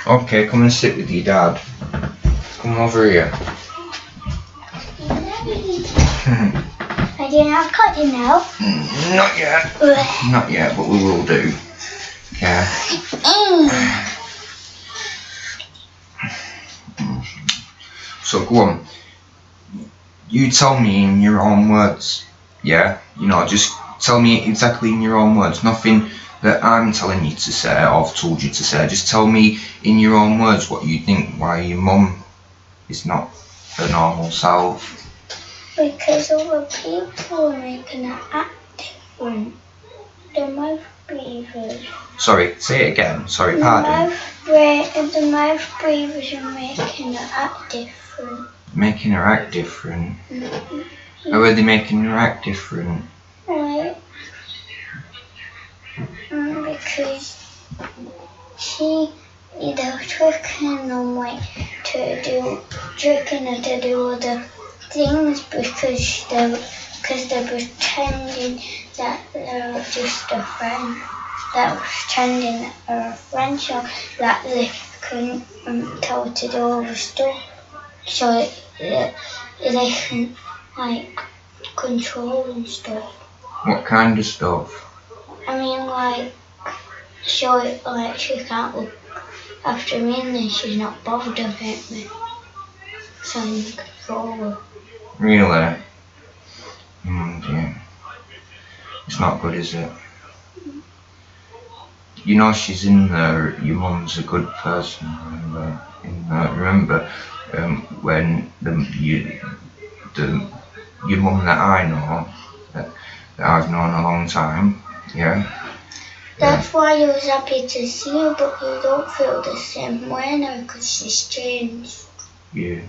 Okay, come and sit with your dad. Come over here. I do not cut it now. Not yet. Not yet, but we will do. Yeah. So go on. You tell me in your own words. Yeah? You know, just tell me exactly in your own words. Nothing that I'm telling you to say or I've told you to say. Just tell me in your own words what you think why your mum is not her normal self. Because other people are making her act different. The mouth breathers. Sorry, say it again. Sorry, pardon. The mouth breathers are making her act different. Making her act different? Mm-hmm. How are they making her act different? Right. Because she either tricking them tricking her to do other things because they're pretending that they're just a friend. They're pretending that they're a friend so that they can tell her to do all the stuff so that they can control and stuff. What kind of stuff? I mean so she can't look after me and then she's not bothered about me. So I can control her. Really? Dear. It's not good, is it? You know she's in there, your mum's a good person, remember when your mum that I know, that I've known a long time, yeah? That's why you was happy to see her, but you don't feel the same way now because she's changed. Yeah.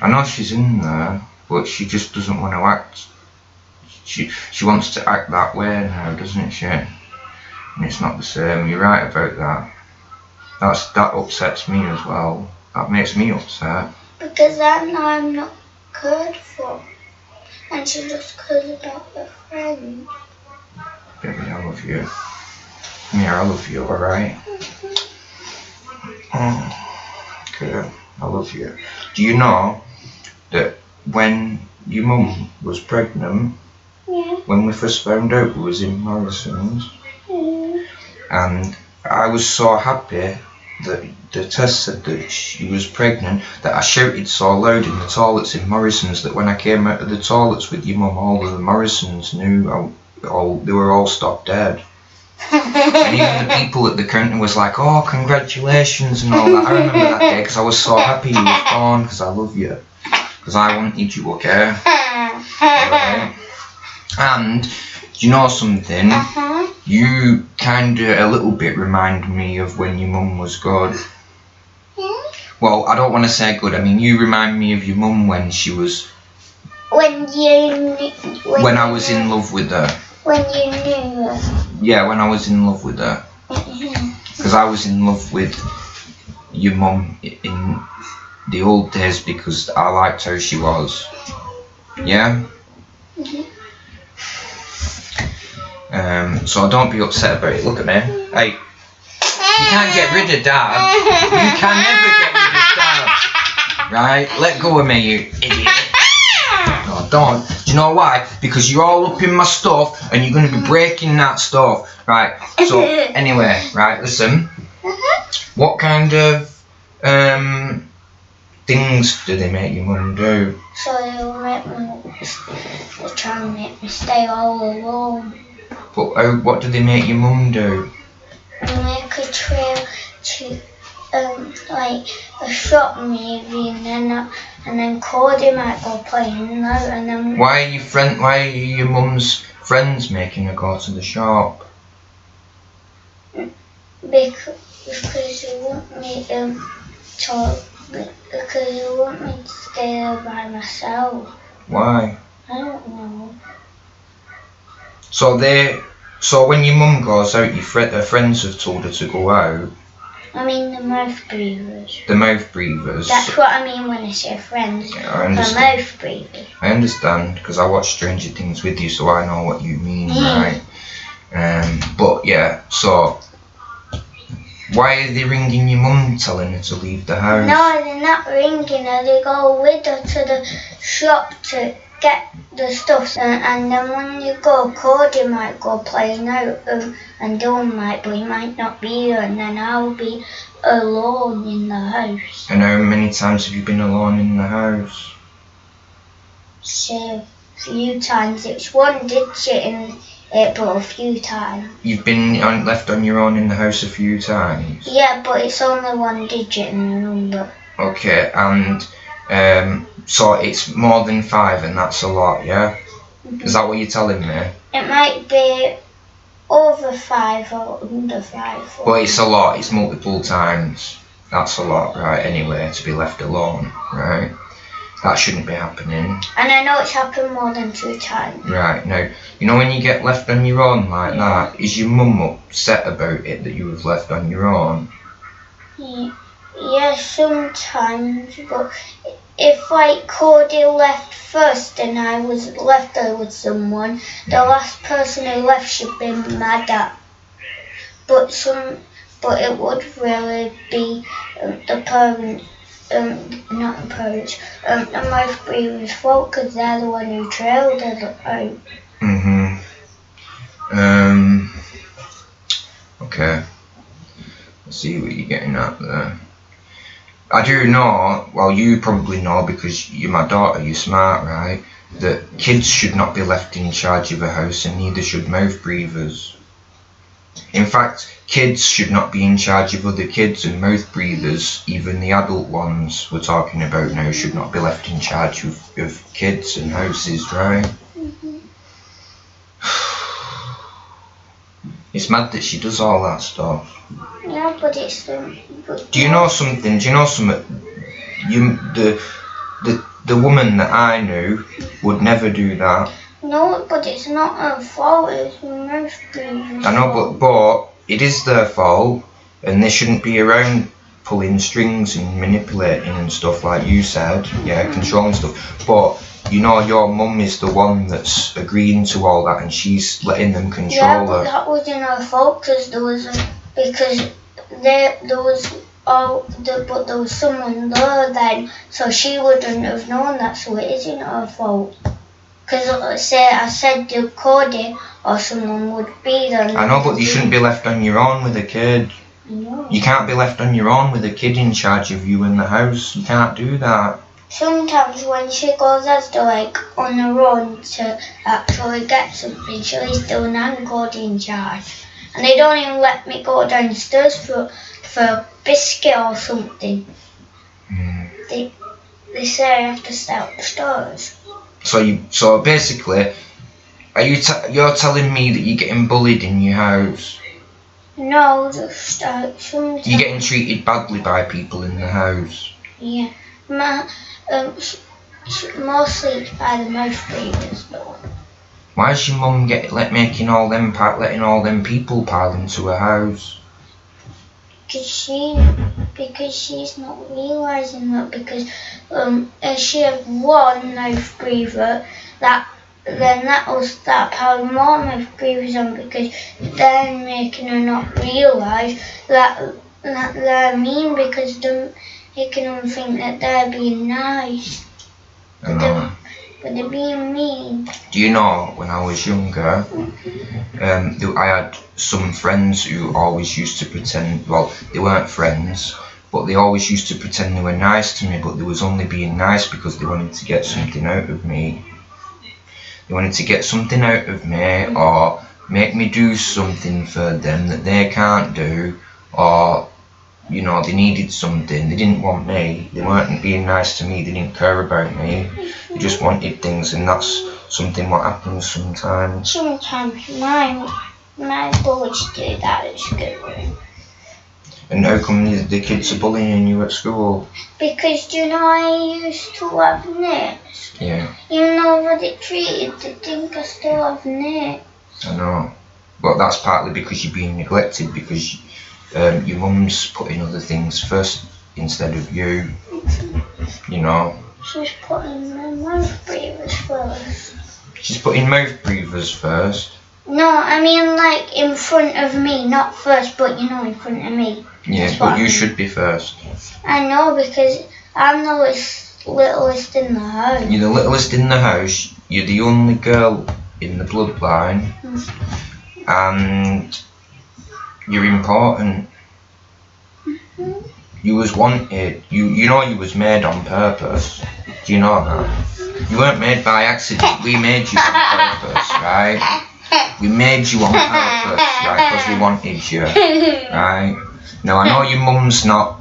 I know she's in there, but she just doesn't want to act. She wants to act that way now, doesn't she? And it's not the same. You're right about that. That upsets me as well. That makes me upset. Because I'm not cared for. And she just cares about her friends. Baby, I love you. Yeah, I love you, alright? Good. I love you. Do you know that when your mum was pregnant, when we first found out we was in Morrison's, and I was so happy that the test said that she was pregnant that I shouted so loud in the toilets in Morrison's that when I came out of the toilets with your mum, all of the Morrisons knew, they were all stopped dead. And even the people at the counter was like, oh, congratulations and all that. I remember that day because I was so happy you were born because I love you. Because I wanted you, okay? Right. And, do you know something? You kind of a little bit remind me of when your mum was good. Well, I don't want to say good. I mean, you remind me of your mum when she was... When I was in love with her. When you knew her. Yeah, when I was in love with her. Because I was in love with your mum in the old days because I liked how she was. Yeah? So don't be upset about it. Look at me. Hey, you can't get rid of Dad. You can never get rid of Dad. Right? Let go of me, you idiot. No, don't. Do you know why? Because you're all up in my stuff and you're going to be breaking that stuff. Right? So, anyway, right, listen. What kind of things do they make your mum do? So they try and make me stay all alone. But what do they make your mum do? They make a trail to a shop maybe, and then Cody might go playing out, and then. Why are your mum's friends making her go to the shop? Because you want me to talk. Because you want me to stay there by myself. Why? I don't know. So when your mum goes out, her friends have told her to go out. I mean the mouth breathers. The mouth breathers. That's what I mean when I say friends. Yeah, I understand. The mouth breathers. I understand, because I watch Stranger Things with you, so I know what you mean, right? But yeah, so Why are they ringing your mum telling her to leave the house? No, they're not ringing her. They go with her to the shop to get the stuff. And then when you go, Cody might go playing out and Dawn might, but he might not be there. And then I'll be alone in the house. And how many times have you been alone in the house? So, a few times. It's one digit in it, but a few times. You've been left on your own in the house a few times? Yeah, but it's only one digit in the number. Okay, and so it's more than 5 and that's a lot, yeah? Is that what you're telling me? It might be over 5 or under 5. But it's a lot, it's multiple times. That's a lot, right, anyway, to be left alone, right? That shouldn't be happening. And I know it's happened more than 2 times. Right, now, you know when you get left on your own like that, is your mum upset about it that you was left on your own? Yeah, sometimes, but if like Cody left first and I was left there with someone, the last person who left should be mad at. But it would really be the parents, not the parents, the mouth breather's fault because they're the one who trailed her out. Okay. I see what you're getting at there. I do know, well you probably know because you're my daughter, you're smart, right? That kids should not be left in charge of a house and neither should mouth breathers. In fact, kids should not be in charge of other kids and mouth breathers, even the adult ones we're talking about now, should not be left in charge of kids and houses, right? It's mad that she does all that stuff. Yeah, but it's Do you know something? The woman that I knew would never do that. No, but it's not her fault. It's the mouth breather's I know, but it is their fault, and they shouldn't be around pulling strings and manipulating and stuff like you said. Yeah, controlling stuff. But you know, your mum is the one that's agreeing to all that, and she's letting them control her. Yeah, but that wasn't her fault because there was someone there then, so she wouldn't have known that. So it isn't her fault. Because say I said to Cody or someone would be there. I know, but you shouldn't be left on your own with a kid. No. You can't be left on your own with a kid in charge of you in the house. You can't do that. Sometimes when she goes as to on her own to actually get something, she leaves Dylan and Cody in charge. And they don't even let me go downstairs for a biscuit or something. They say I have to stay upstairs. So basically, you're telling me that you're getting bullied in your house? No, just sometimes. You're getting treated badly by people in the house? Yeah. Mostly by the mouth breathers though. Why is your mum letting all them people pile into her house? Because she's not realising that if she had one mouth breather, that pile more mouth breathers on because they're making her not realise that they're mean because they're making them think that they're being nice. But they're being mean. Do you know, when I was younger, I had some friends who always used to pretend, well, they weren't friends, but they always used to pretend they were nice to me, but they was only being nice because they wanted to get something out of me. They wanted to get something out of me, or make me do something for them that they can't do, or, you know, they needed something. They didn't want me. They weren't being nice to me. They didn't care about me. They just wanted things, and that's something what happens sometimes. Sometimes my bullies do that at school. And how come the kids are bullying you at school? Because do you know I used to have nips? Yeah. Even though I get treated, they think I still have nips. I know. But that's partly because you're being neglected, because your mum's putting other things first instead of you. You know. She's putting the mouth breathers first. She's putting mouth breathers first? No, I mean like in front of me, not first, but you know, in front of me. Yeah, That's but what you I mean. should be first. I know, because I'm the littlest in the house. You're the littlest in the house. You're the only girl in the bloodline, and you're important. You was wanted. You know you was made on purpose. Do you know that? You weren't made by accident. We made you on purpose, right? We made you on purpose, right? Because we wanted you, right? Now I know your mum's not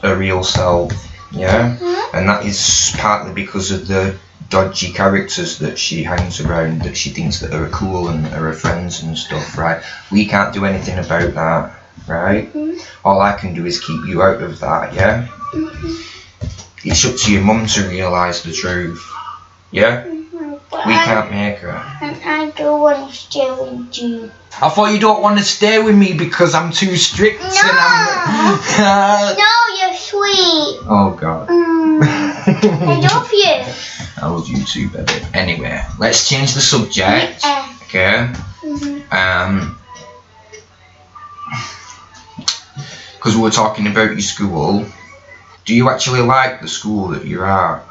a real self, yeah? And that is partly because of the dodgy characters that she hangs around, that she thinks that are cool and are her friends and stuff, right? We can't do anything about that, right? All I can do is keep you out of that, yeah? It's up to your mum to realise the truth, yeah? We can't make her. And I do want to stay with you. I thought you don't want to stay with me because I'm too strict and I'm... No, you're sweet. Oh God. I love you. I love you too, baby. Anyway, let's change the subject. Okay. Because we were talking about your school. Do you actually like the school that you're at?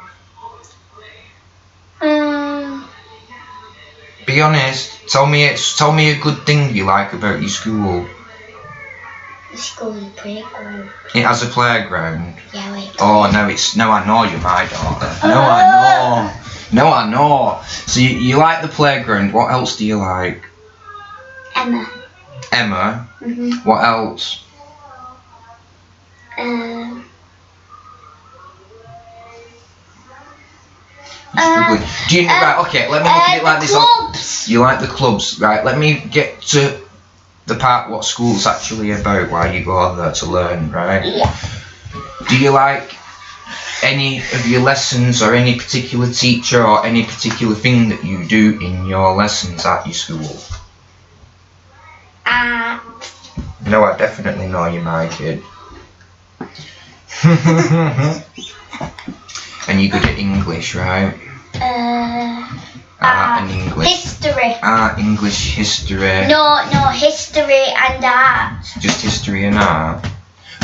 Be honest. Tell me a good thing you like about your school. The school is pretty cool. It has a playground. Yeah, wait. Oh no, I know you're my daughter. No, I know. So you like the playground. What else do you like? Emma. Emma? What else? Do you right? Okay, let me look at it like this. Clubs. You like the clubs, right? Let me get to the part what school's actually about, why you go there to learn, right? Yeah. Do you like any of your lessons or any particular teacher or any particular thing that you do in your lessons at your school? No, I definitely know you're my kid. And you're good at English, right? Art and English. History. Art, English, history. No, history and art. Just history and art.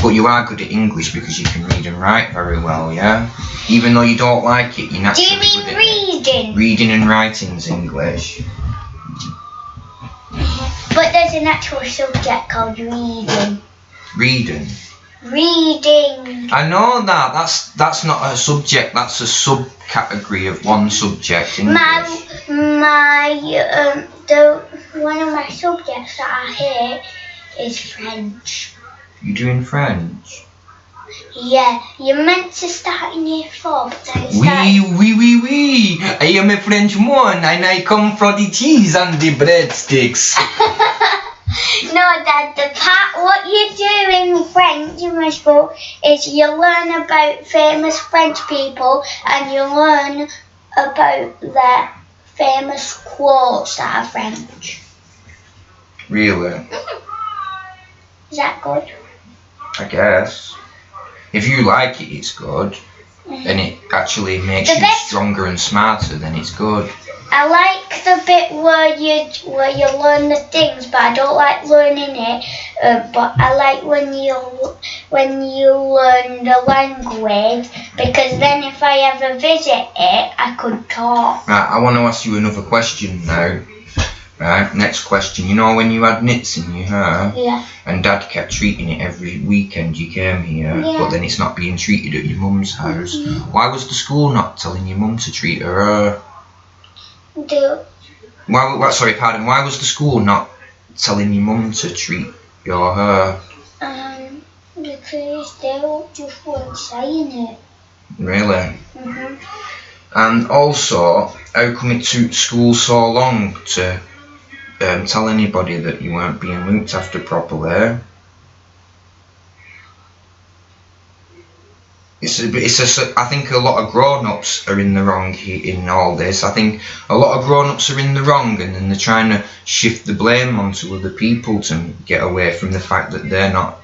But you are good at English because you can read and write very well, yeah? Even though you don't like it, you're naturally Do you mean reading? Reading and writing's English. But there's an actual subject called reading. Reading? Reading. I know that. That's not a subject. That's a subcategory of one subject. English. One of my subjects that I hate is French. You're doing French? Yeah, you're meant to start in year 4, but then it's Oui. I am a Frenchman and I come from the cheese and the breadsticks. No, Dad, what you do in French in my school is you learn about famous French people and you learn about their famous quotes that are French. Really? Is that good? I guess. If you like it, it's good. And it actually makes you stronger and smarter, then it's good. I like the bit where you learn the things, but I don't like learning it. But I like when you learn the language, because then if I ever visit it, I could talk. Right, I want to ask you another question now. Right, next question. You know when you had nits in your hair? Yeah. And Dad kept treating it every weekend you came here, but then it's not being treated at your mum's house. Why was the school not telling your mum to treat her hair? Why was the school not telling your mum to treat your hair? Because they just weren't saying it. Really? And also, how come it took school so long to tell anybody that you weren't being looked after properly? I think a lot of grown-ups are in the wrong in all this. I think a lot of grown-ups are in the wrong, and then they're trying to shift the blame onto other people to get away from the fact that they're not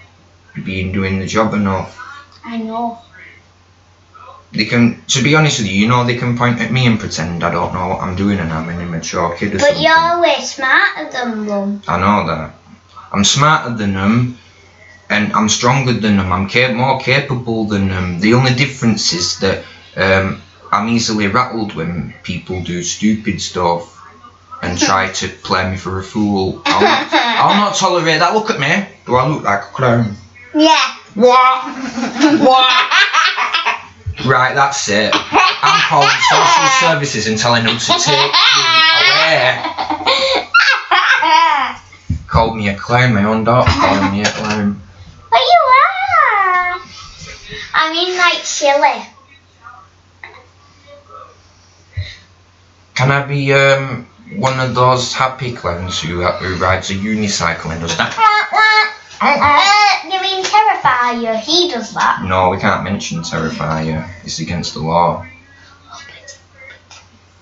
doing the job enough. I know. They can, to be honest with you, you know they can point at me and pretend I don't know what I'm doing and I'm an immature kid or But something. you're way smarter than them. I know that. I'm smarter than them and I'm stronger than them. I'm more capable than them. The only difference is that I'm easily rattled when people do stupid stuff and try to play me for a fool. I'll not tolerate that. Look at me. Do I look like a clown? Yeah. What? What? Right, that's it. I'm calling social services and telling them to take you away. Called me a clown, my own daughter called me a clown. But you are. I mean, like, silly. Can I be one of those happy clowns who rides a unicycle and does that? You mean Terrifier? He does that. No, we can't mention Terrifier. It's against the law.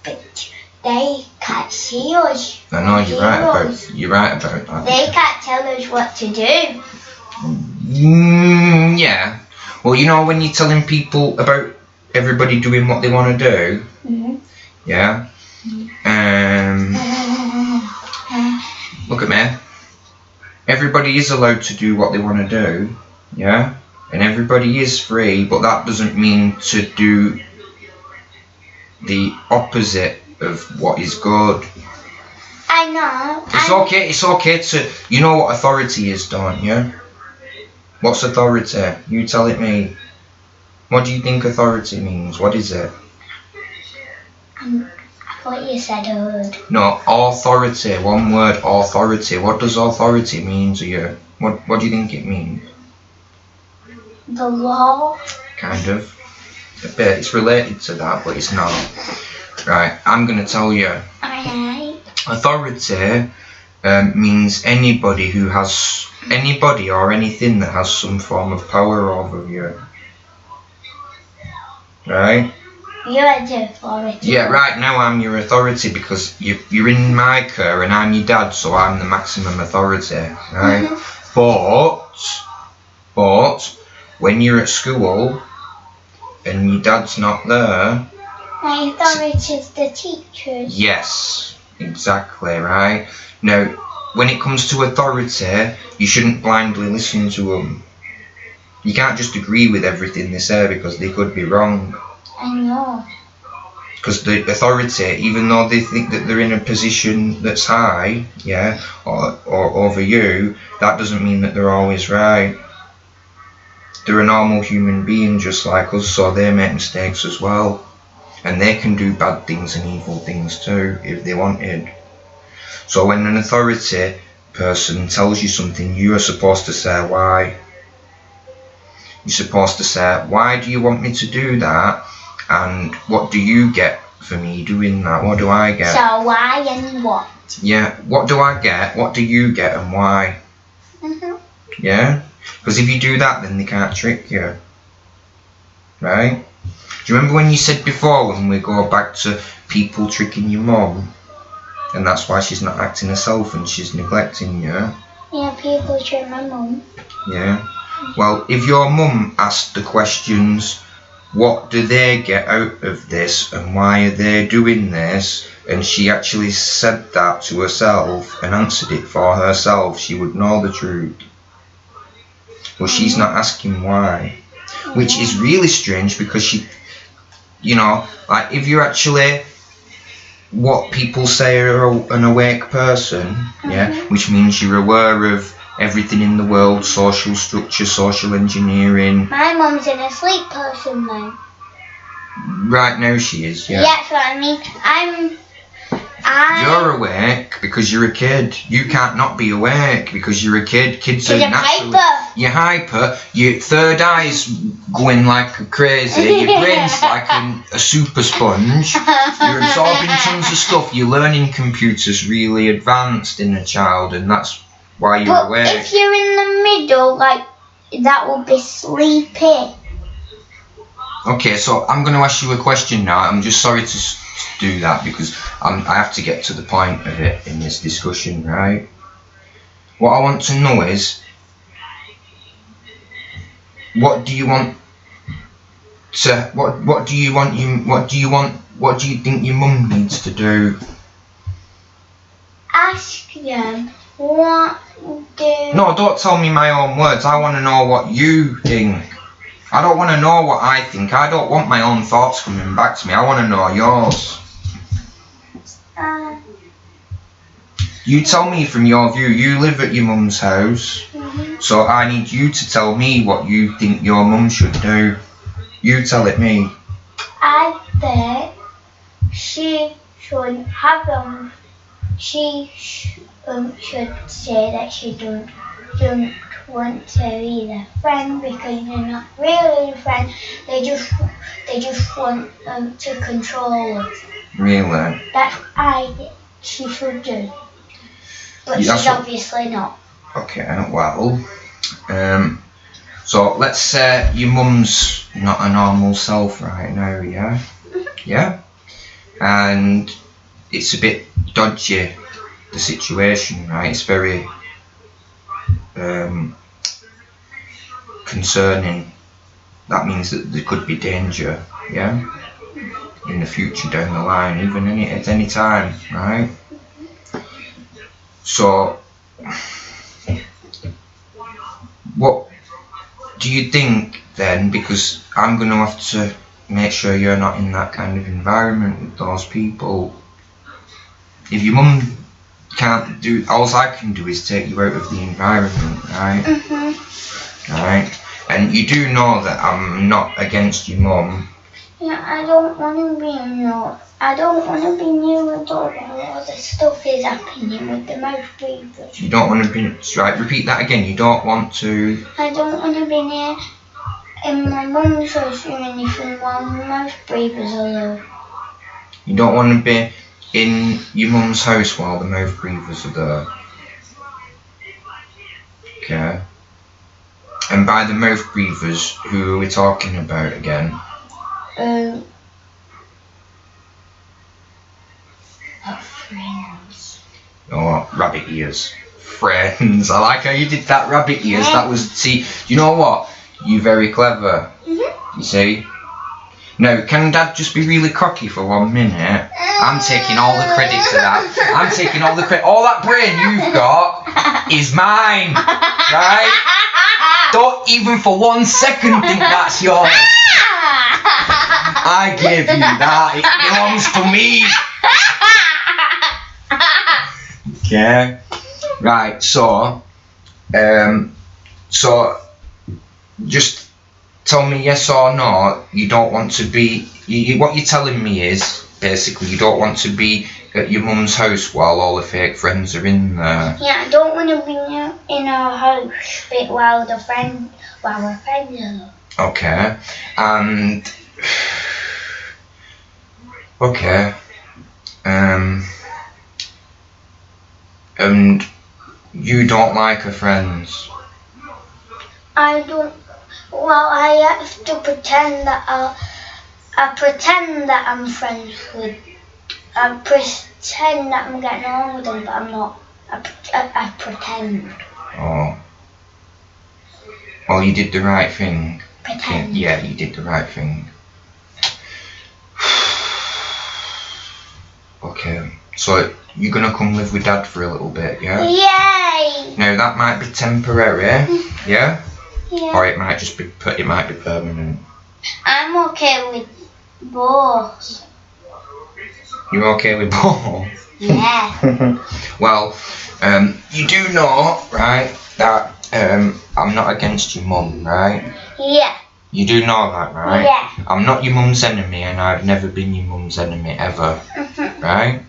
But they can't see us. I know you're right about that. They can't tell us what to do. Yeah. Well, you know when you're telling people about everybody doing what they want to do. Yeah. Look at me. Everybody is allowed to do what they want to do, yeah? And everybody is free, but that doesn't mean to do the opposite of what is good. I know. It's okay to, you know what authority is, don't you? What's authority? You tell it me. What do you think authority means? What is it? I thought you said a word. No, authority. One word, authority. What does authority mean to you? What do you think it means? The law. Kind of. A bit. It's related to that, but it's not. Right, I'm going to tell you. Alright. Authority means anybody or anything that has some form of power over you. Right? You're the authority. Yeah, right now I'm your authority because you're in my care and I'm your dad, so I'm the maximum authority, right? But when you're at school and your dad's not there. My authority is the teachers. Yes, exactly, right? Now, when it comes to authority, you shouldn't blindly listen to them. You can't just agree with everything they say because they could be wrong. I know. Because the authority, even though they think that they're in a position that's high, yeah, or over you, that doesn't mean that they're always right. They're a normal human being just like us, so they make mistakes as well. And they can do bad things and evil things too, if they wanted. So when an authority person tells you something, you are supposed to say why. You're supposed to say, why do you want me to do that? And what do you get for me doing that? What do I get? So why and what? Yeah, what do I get? What do you get and why? Yeah? Because if you do that, then they can't trick you. Right? Do you remember when you said before, when we go back to people tricking your mum? And that's why she's not acting herself and she's neglecting you? Yeah, people trick my mum. Yeah? Well, if your mum asked the questions, what do they get out of this and why are they doing this, and she actually said that to herself and answered it for herself, she would know the truth. Well, she's not asking why, which is really strange because she, you know, like if you're actually what people say are an awake person, yeah, which means you're aware of everything in the world, social structure, social engineering. My mum's an asleep person though. Right now she is, yeah. Yeah, that's what I mean. You're awake because you're a kid. You can't not be awake because you're a kid. Kids are naturally... hyper. You're hyper. Your third eye's going like crazy. Your brain's like a super sponge. You're absorbing tons of stuff. Your learning computer's really advanced in a child, and that's why you're awake. But if you're in the middle, like, that will be sleepy. Okay, so I'm going to ask you a question now. I'm just sorry to do that because I have to get to the point of it in this discussion, right? What I want to know is, what do you want what do you think your mum needs to do? Ask them what do. No, don't tell me my own words. I want to know what you think. I don't want to know what I think. I don't want my own thoughts coming back to me. I want to know yours. You tell me from your view. You live at your mum's house, so I need you to tell me what you think your mum should do. You tell it me. I think she should have She should say that she don't want to be their friend because they're not really friends. They just want to control us. Really? That's what I think she should do. But she's obviously not. Okay, well, so let's say your mum's not a normal self right now, yeah? Yeah? And it's a bit dodgy, the situation, right? It's very concerning. That means that there could be danger, yeah? In the future, down the line, even at any time, right? So, what do you think then? Because I'm going to have to make sure you're not in that kind of environment with those people. If your mum can't do, all I can do is take you out of the environment, right? Right? And you do know that I'm not against your mum. Yeah, I don't want to be I don't want to be near the door while all the stuff is happening with the mouth breathers. You don't want to be, right, repeat that again. You don't want to. I don't want to be near in my mum's house or anything while the mouth breathers are there. You don't want to be in your mum's house while the mouth breathers are there. Okay. And by the mouth breathers, who are we talking about again? Friends. Oh, rabbit ears. Friends. I like how you did that, rabbit ears. That was, see, you know what? You're very clever. You see? Now, can Dad just be really cocky for 1 minute? I'm taking all the credit for that. I'm taking all the credit. All that brain you've got is mine. Right? Don't even for 1 second think that's yours. I gave you that. It belongs to me. Okay. Right, so just tell me yes or no, you don't want to be, what you're telling me is, basically, you don't want to be at your mum's house while all the fake friends are in there. Yeah, I don't want to be in our house while our friends are there. Okay, and, okay, and you don't like her friends? I don't. Well, I have to pretend that I pretend that I'm friends with. I pretend that I'm getting on with them, but I'm not. I pretend. Oh. Well, you did the right thing. Pretend. Yeah, you did the right thing. Okay, so you're gonna come live with Dad for a little bit, yeah? Yay! Now that might be temporary, yeah? Yeah. Or it might just be permanent. I'm okay with both. You're okay with both? Yeah. Well, you do know, right, that I'm not against your mum, right? Yeah. You do know that, right? Yeah. I'm not your mum's enemy, and I've never been your mum's enemy ever, right?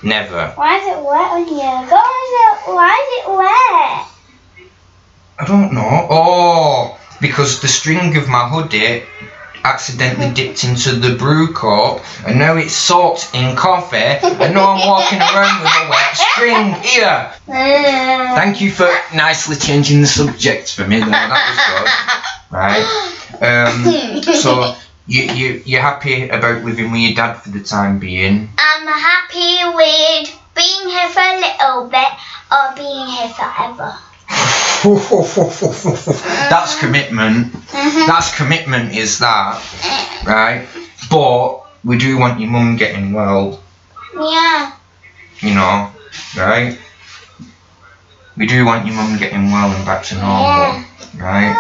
Never. Why is it wet on you? Why is it wet? I don't know. Oh, because the string of my hoodie accidentally dipped into the brew cup, and now it's soaked in coffee, and now I'm walking around with a wet string. Here. Thank you for nicely changing the subject for me. That was good. Right. So you're happy about living with your dad for the time being? I'm happy with being here for a little bit or being here forever. That's commitment. That's commitment, is that, right? But we do want your mum getting well. Yeah. You know, right? We do want your mum getting well and back to normal, right?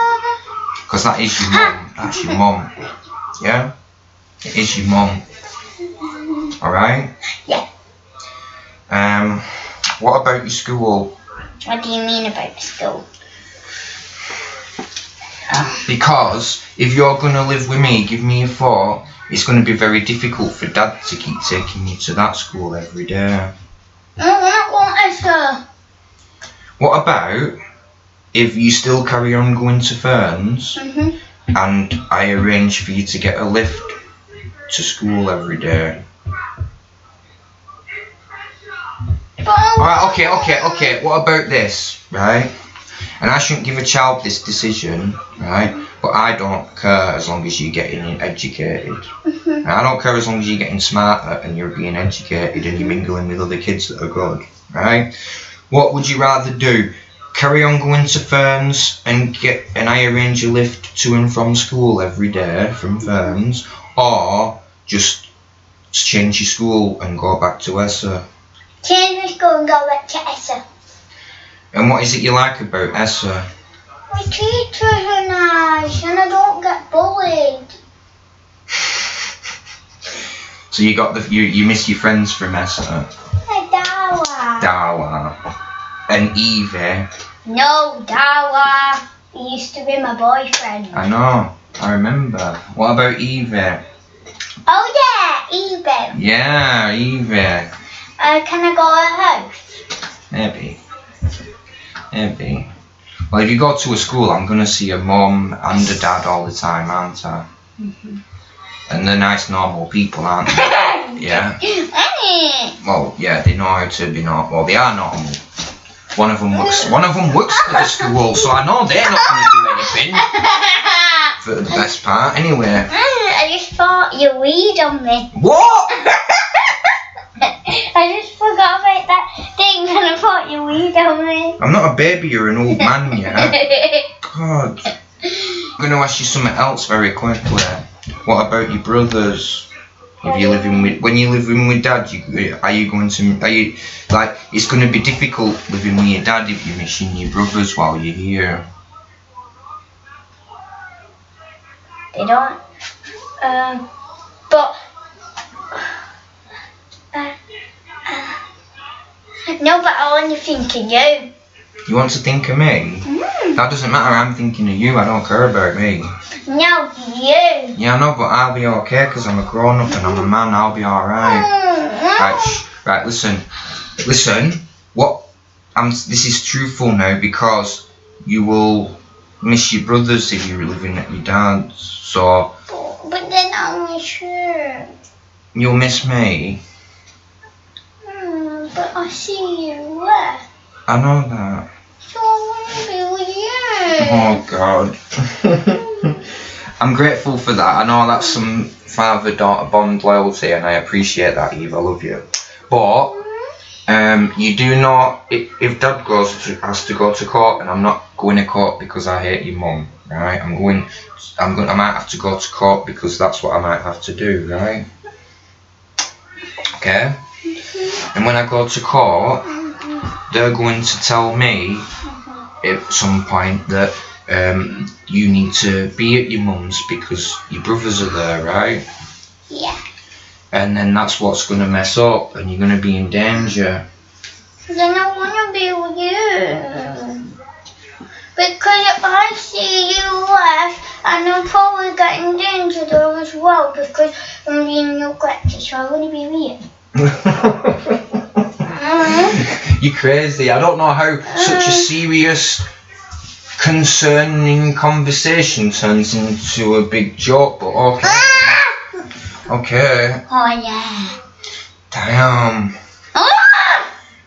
Because that is your mum. That's your mum. Yeah? It is your mum. Alright? Yeah. What about your school? What do you mean about the school? Because if you're going to live with me, give me a thought, it's going to be very difficult for Dad to keep taking you to that school every day. I don't want Esther. What about if you still carry on going to Ferns and I arrange for you to get a lift to school every day? Alright, okay. What about this, right? And I shouldn't give a child this decision, right? But I don't care as long as you're getting educated. And I don't care as long as you're getting smarter and you're being educated and you're mingling with other kids that are good, right? What would you rather do? Carry on going to Ferns and I arrange a lift to and from school every day from Ferns, or just change your school and go back to Xiseht? Change my school and go back to Esther. And what is it you like about Xiseht? My teachers are nice and I don't get bullied. So you miss your friends from Xiseht? Dawa. And Evie. No, Dawa. He used to be my boyfriend. I know, I remember. What about Evie? Oh yeah, Evie. Yeah, Evie. Can I go to her house? Maybe. Well, if you go to a school, I'm going to see a mum and a dad all the time, aren't I? And they're nice, normal people, aren't they? Yeah? Well, yeah, they know how to be normal. Well, they are normal. One of them works at the school, so I know they're not going to do anything for the best part. Anyway. I just thought you weed on me. What? I just forgot about that thing and I thought you weed on me. I'm not a baby, you're an old man, yeah? God. I'm going to ask you something else very quickly. What about your brothers? When you're living with Dad, it's going to be difficult living with your dad if you're missing your brothers while you're here. They don't. No, but I want to think of you. You want to think of me? That doesn't matter, I'm thinking of you, I don't care about me. No, you. Yeah, I know, but I'll be okay because I'm a grown up and I'm a man, I'll be alright. Right, listen. This is truthful now because you will miss your brothers if you're living at your dad's, so... But then I'll miss you. You'll miss me? But I see you where? I know that. So I want to be with you. Oh God. I'm grateful for that. I know that's some father-daughter bond loyalty and I appreciate that, Eve. I love you. But you do not, if Dad has to go to court, and I'm not going to court because I hate your mum, right? I might have to go to court because that's what I might have to do, right? Okay? And when I go to court, they're going to tell me at some point that you need to be at your mum's because your brothers are there, right? Yeah. And then that's what's going to mess up and you're going to be in danger. Then I want to be with you. Because if I see you left, and I'm probably getting danger there as well because I'm being neglected, so I want to be with you. You're crazy. I don't know how such a serious, concerning conversation turns into a big joke, but okay. Okay. Oh yeah. Damn.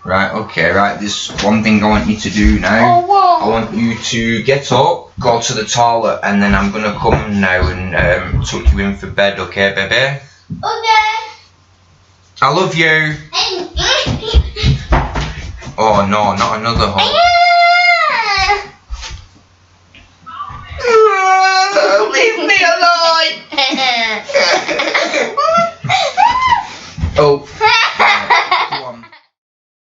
Right, okay, right, there's one thing I want you to do now. I want you to get up, go to the toilet, and then I'm going to come now and tuck you in for bed, okay, baby? Okay. I love you. Oh no, not another hug. go.